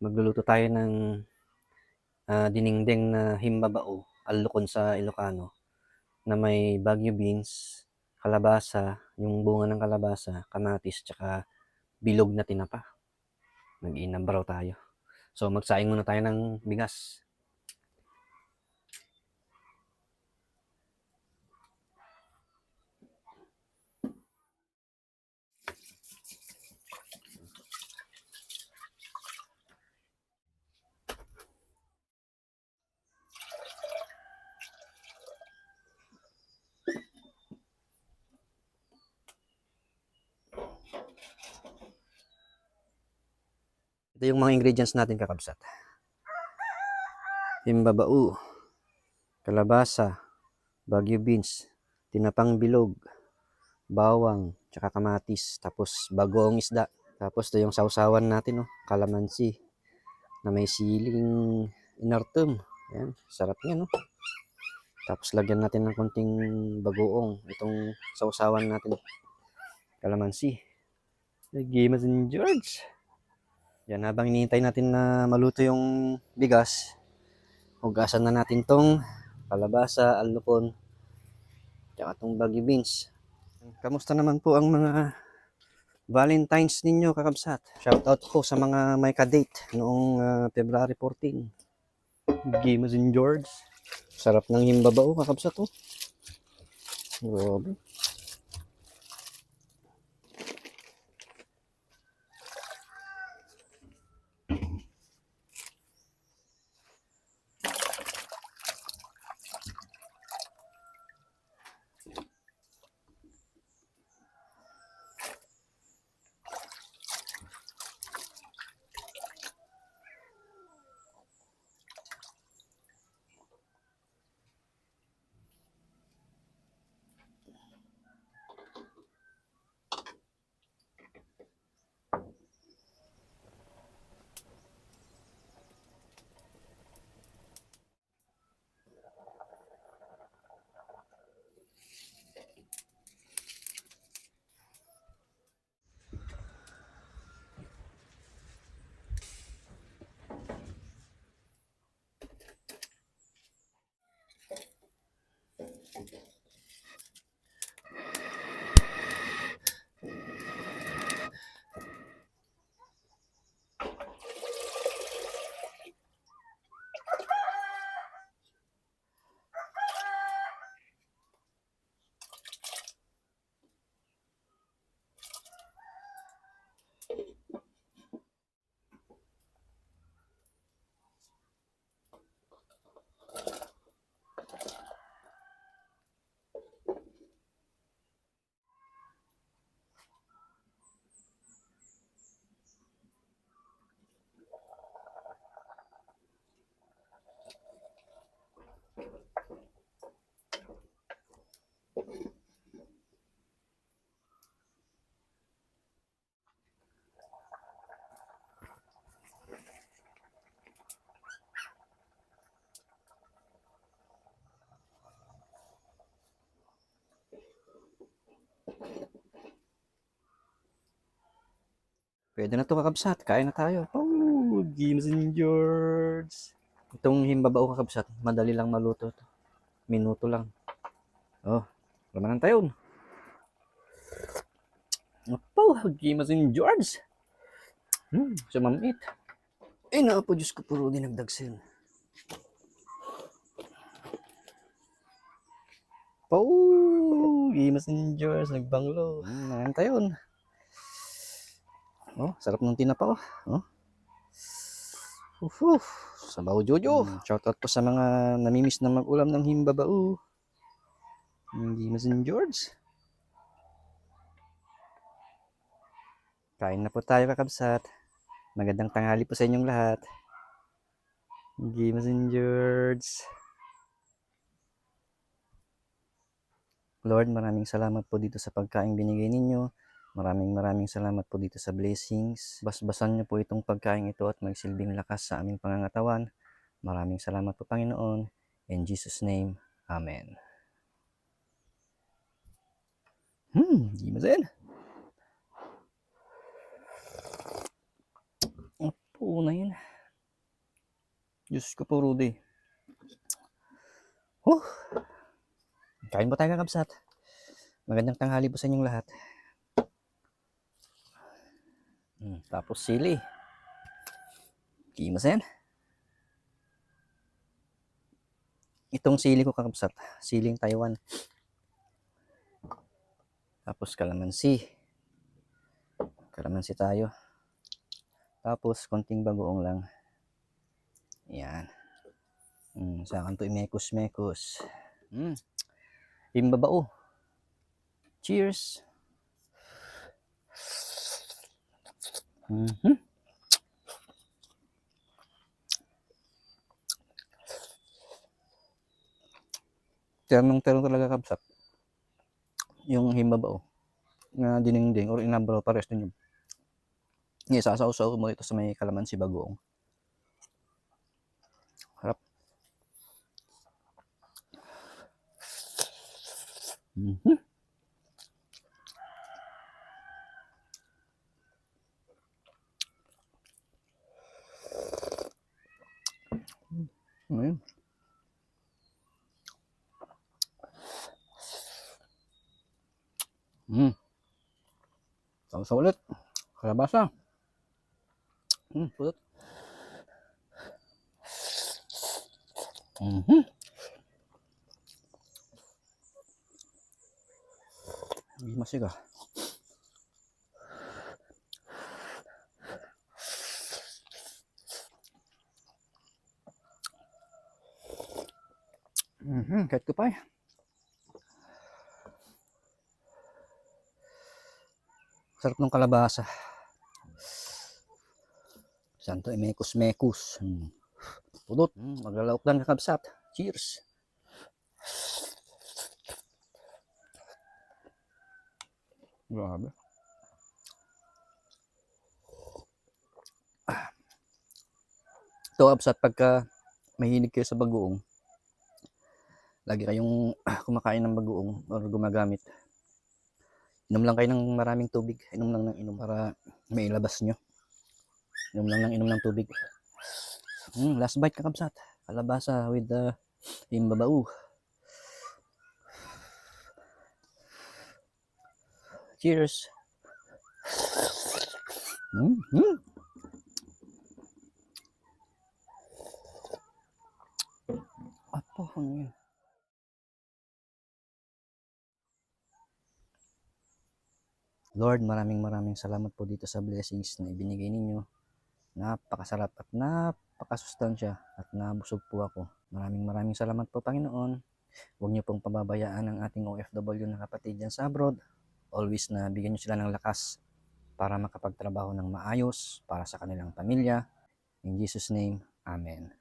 Magluluto tayo ng dinengdeng na himbabao, alukon sa Ilocano, na may Baguio beans, kalabasa, yung bunga ng kalabasa, kamatis, tsaka bilog na tinapa. Mag-iinabraw tayo. So magsaing muna tayo ng bigas. Ito yung mga ingredients natin, kakabsat. Himbabao, kalabasa, Baguio beans, tinapang bilog, bawang, tsaka kamatis, tapos bagoong isda. Tapos ito yung sausawan natin, kalamansi na may siling inartum. Ayan, sarap niya, no? Tapos lagyan natin ng konting bagoong itong sausawan natin, kalamansi. Lagyan natin George. Yan, habang hinihintay natin na maluto yung bigas, hugasan na natin tong kalabasa, alukon, tsaka tong Baguio beans. Kamusta naman po ang mga Valentine's ninyo, kakabsat? Shoutout po sa mga may ka-date noong February 14. Gimas in George. Sarap ng himbabao, kakabsat, oh. Grabe. Pwede na to, kakabsat. Kain na tayo. Oh, Gimas in George. Itong himbabao, kakabsat, madali lang maluto to. Minuto lang. Oh, laman ng tayon. Apo, Gimas in George. Sumamit. Ay, po, Diyos ko, puro dinagdagsin. Oh, Gimas in George, nagbanglo. Laman tayon. Oh, sarap ng tinapa, oh. Sabaw Jojo. Shoutout po sa mga namimiss na mag-ulam ng himbabao. Gimas in George. Kain na po tayo, kakabsat. Magandang tanghali po sa inyong lahat. Gimas in George. Lord, maraming salamat po dito sa pagkain binigay ninyo. Maraming salamat po dito sa blessings. Basbasan niyo po itong pagkain ito at magsilbing lakas sa aming pangangatawan. Maraming salamat po, Panginoon. In Jesus' name, Amen. Gimas in. Apo na yun. Diyos ko po, Rudy. Huh! Kain po tayo, kakabsat. Magandang tanghali po sa inyong lahat. Tapos sili. Kimasen. Itong sili ko, kakabsat. Siling Taiwan. Tapos kalamansi. Kalamansi tayo. Tapos konting bagoong lang. Yan. Sa akin to imekos-mekos. Imbabao. Cheers. Terong talaga, kabsat. Yung himbabao na dinengdeng or inabro, pares din yun. Isasaw-saw mo ito sa may kalamansi bagoong. Harap. Ayun. Saw-saw ulit. Kalabasa. Pulot. Hindi masiga. Kahit ko pa eh. Sarap ng kalabasa. Santo imekos-mekos. Pulot. Maglalaok lang, kakabsat. Cheers. Grabe. Ito, kabsat, pagka mahilig kayo sa bagoong, lagi kayong kumakain ng bagoong or gumagamit, inom lang kayo ng maraming tubig. Inom lang ng inom para mailabas nyo. Inom lang ng inom ng tubig. Last bite, kakabsat. Kalabasa with the himbabao. Cheers. Apo, ano yun? Lord, maraming salamat po dito sa blessings na ibinigay ninyo. Napakasarap at napakasustansya at nabusog po ako. Maraming salamat po, Panginoon. Huwag niyo pong pababayaan ang ating OFW na kapatid dyan sa abroad. Always na bigyan niyo sila ng lakas para makapagtrabaho ng maayos para sa kanilang pamilya. In Jesus' name, Amen.